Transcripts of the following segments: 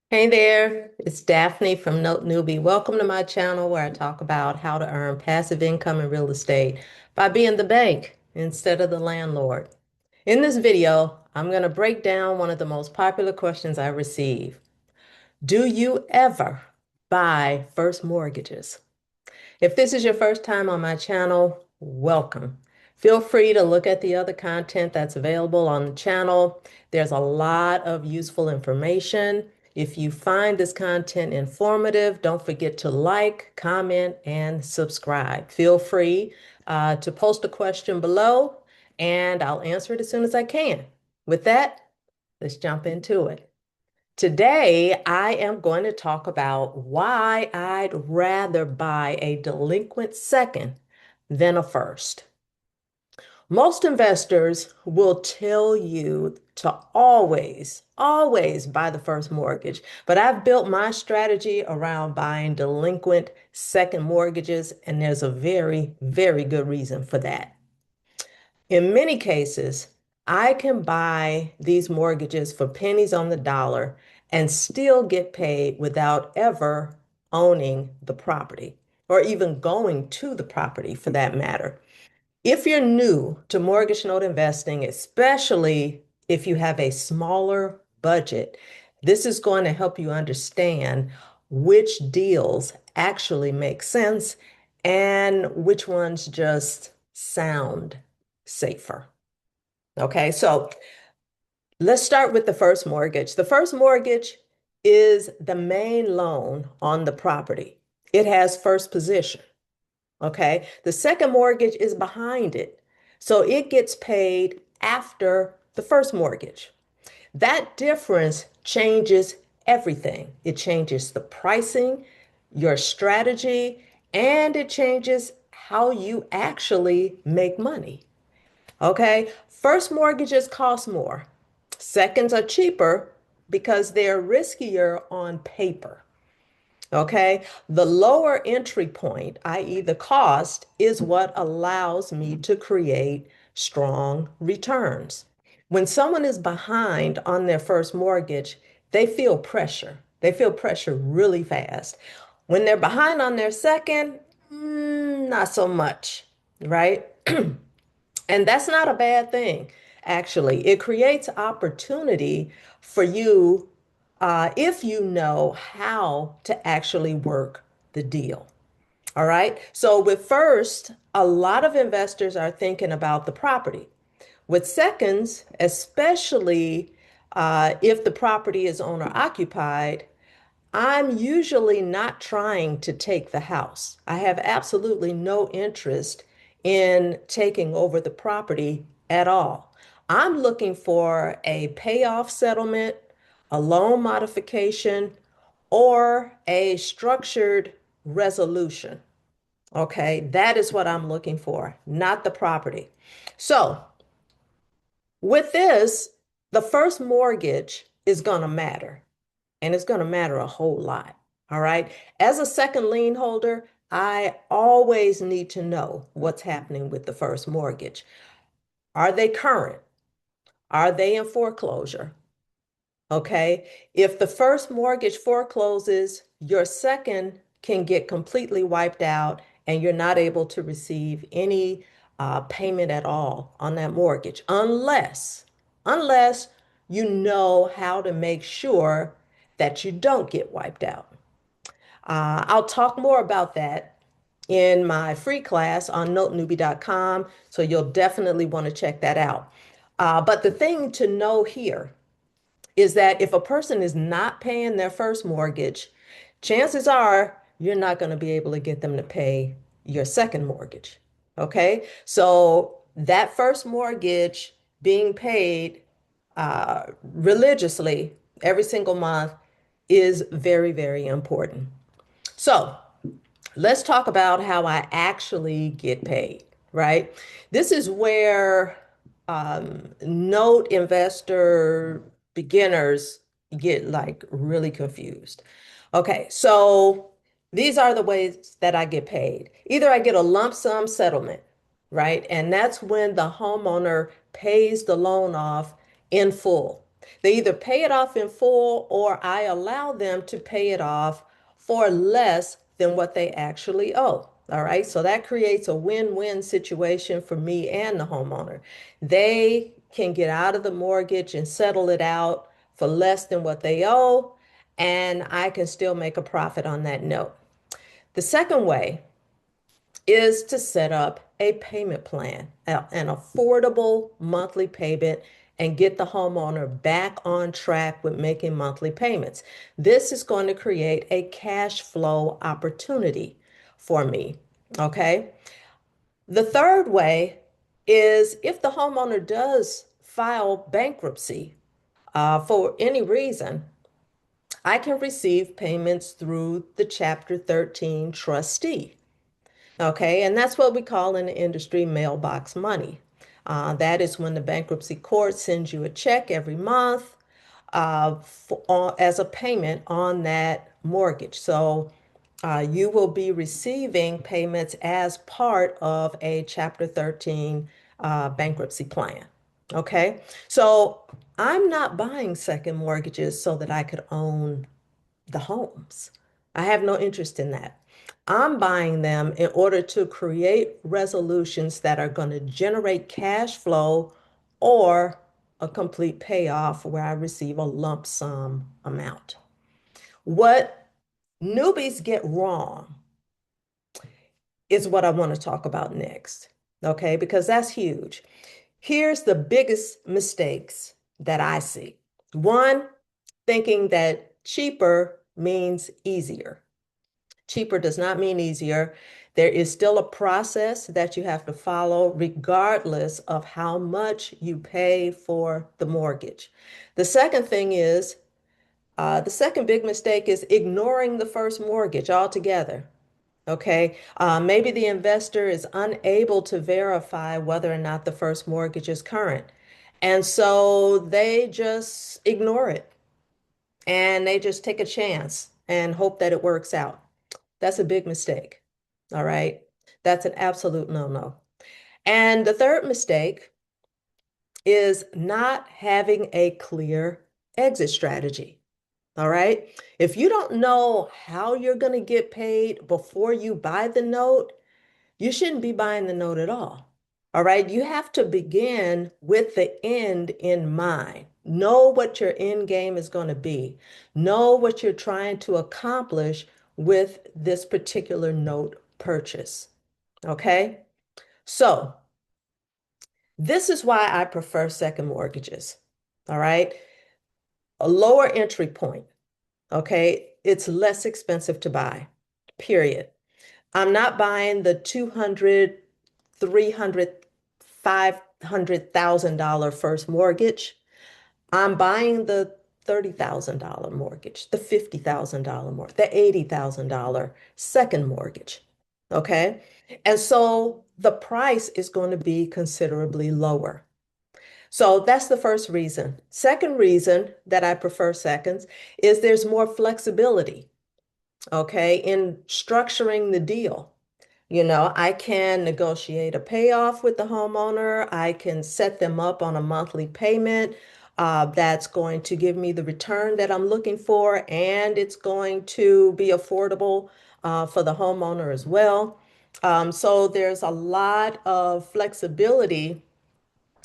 Hey there, it's Daphne from Note Newbie. Welcome to my channel where I talk about how to earn passive income in real estate by being the bank instead of the landlord. In this video, I'm going to break down one of the most popular questions I receive. Do you ever buy first mortgages? If this is your first time on my channel, welcome. Feel free to look at the other content that's available on the channel. There's a lot of useful information. If you find this content informative, don't forget to like, comment, and subscribe. Feel free to post a question below, and I'll answer it as soon as I can. With that, let's jump into it. Today, I am going to talk about why I'd rather buy a delinquent second than a first. Most investors will tell you to always buy the first mortgage, but I've built my strategy around buying delinquent second mortgages, and there's a very good reason for that. In many cases, I can buy these mortgages for pennies on the dollar and still get paid without ever owning the property or even going to the property for that matter. If you're new to mortgage note investing, especially if you have a smaller budget, this is going to help you understand which deals actually make sense and which ones just sound safer. Okay, so let's start with the first mortgage. The first mortgage is the main loan on the property. It has first position. Okay. The second mortgage is behind it. So it gets paid after the first mortgage. That difference changes everything. It changes the pricing, your strategy, and it changes how you actually make money. Okay. First mortgages cost more. Seconds are cheaper because they're riskier on paper. Okay. The lower entry point, i.e., the cost, is what allows me to create strong returns. When someone is behind on their first mortgage, they feel pressure. They feel pressure really fast. When they're behind on their second, not so much, right? And that's not a bad thing, actually. It creates opportunity for you if you know how to actually work the deal. All right. So, with first, a lot of investors are thinking about the property. With seconds, especially if the property is owner occupied, I'm usually not trying to take the house. I have absolutely no interest in taking over the property at all. I'm looking for a payoff settlement, a loan modification, or a structured resolution. Okay, that is what I'm looking for, not the property. So, with this, the first mortgage is going to matter and it's going to matter a whole lot. All right. As a second lien holder, I always need to know what's happening with the first mortgage. Are they current? Are they in foreclosure? Okay. If the first mortgage forecloses, your second can get completely wiped out and you're not able to receive any payment at all on that mortgage unless you know how to make sure that you don't get wiped out. I'll talk more about that in my free class on notenewbie.com, so you'll definitely want to check that out. But the thing to know here is that if a person is not paying their first mortgage, chances are you're not going to be able to get them to pay your second mortgage. Okay. So that first mortgage being paid religiously every single month is very important. So let's talk about how I actually get paid, right? This is where note investor beginners get like really confused. Okay, so these are the ways that I get paid. Either I get a lump sum settlement, right? And that's when the homeowner pays the loan off in full. They either pay it off in full or I allow them to pay it off for less than what they actually owe. All right. So that creates a win-win situation for me and the homeowner. They can get out of the mortgage and settle it out for less than what they owe, and I can still make a profit on that note. The second way is to set up a payment plan, an affordable monthly payment, and get the homeowner back on track with making monthly payments. This is going to create a cash flow opportunity for me. Okay. The third way is if the homeowner does file bankruptcy for any reason, I can receive payments through the Chapter 13 trustee. Okay, and that's what we call in the industry mailbox money. That is when the bankruptcy court sends you a check every month as a payment on that mortgage. So you will be receiving payments as part of a Chapter 13 bankruptcy plan. Okay, so I'm not buying second mortgages so that I could own the homes. I have no interest in that. I'm buying them in order to create resolutions that are going to generate cash flow or a complete payoff where I receive a lump sum amount. What newbies get wrong is what I want to talk about next, okay? Because that's huge. Here's the biggest mistakes that I see. One, thinking that cheaper means easier. Cheaper does not mean easier. There is still a process that you have to follow, regardless of how much you pay for the mortgage. The second thing is, the second big mistake is ignoring the first mortgage altogether. Okay, maybe the investor is unable to verify whether or not the first mortgage is current. And so they just ignore it and they just take a chance and hope that it works out. That's a big mistake. All right. That's an absolute no-no. And the third mistake is not having a clear exit strategy. All right. If you don't know how you're going to get paid before you buy the note, you shouldn't be buying the note at all. All right. You have to begin with the end in mind. Know what your end game is going to be. Know what you're trying to accomplish with this particular note purchase. Okay. So this is why I prefer second mortgages. All right. A lower entry point. Okay. It's less expensive to buy, period. I'm not buying the 200, 300, $500,000 first mortgage. I'm buying the $30,000 mortgage, the $50,000 mortgage, the $80,000 second mortgage. Okay. And so the price is going to be considerably lower. So that's the first reason. Second reason that I prefer seconds is there's more flexibility, okay, in structuring the deal. I can negotiate a payoff with the homeowner. I can set them up on a monthly payment that's going to give me the return that I'm looking for, and it's going to be affordable for the homeowner as well. So there's a lot of flexibility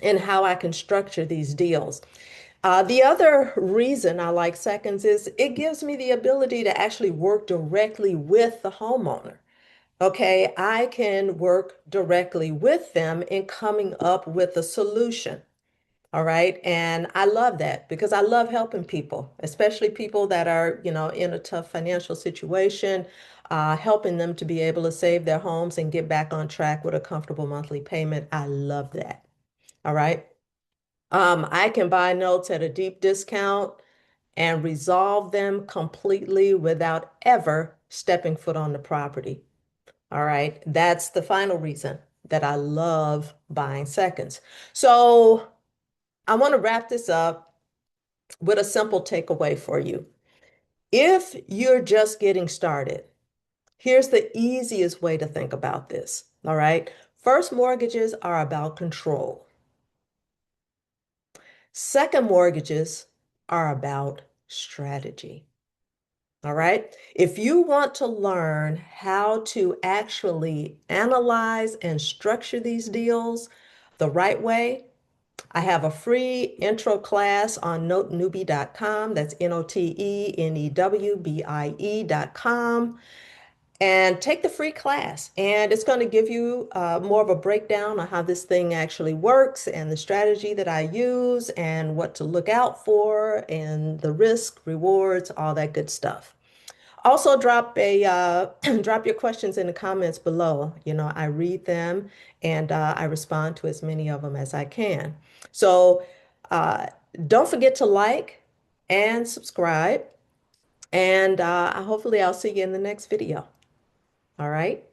in how I can structure these deals. The other reason I like seconds is it gives me the ability to actually work directly with the homeowner. Okay, I can work directly with them in coming up with a solution. All right. And I love that because I love helping people, especially people that are, in a tough financial situation, helping them to be able to save their homes and get back on track with a comfortable monthly payment. I love that. All right. I can buy notes at a deep discount and resolve them completely without ever stepping foot on the property. All right. That's the final reason that I love buying seconds. So I want to wrap this up with a simple takeaway for you. If you're just getting started, here's the easiest way to think about this. All right. First mortgages are about control. Second mortgages are about strategy. All right. If you want to learn how to actually analyze and structure these deals the right way, I have a free intro class on notenewbie.com. That's NOTENEWBIE.com. And take the free class. And it's going to give you more of a breakdown on how this thing actually works and the strategy that I use and what to look out for and the risk, rewards, all that good stuff. Also, drop a drop your questions in the comments below. I read them and I respond to as many of them as I can. So uh, don't forget to like and subscribe. And hopefully I'll see you in the next video. All right.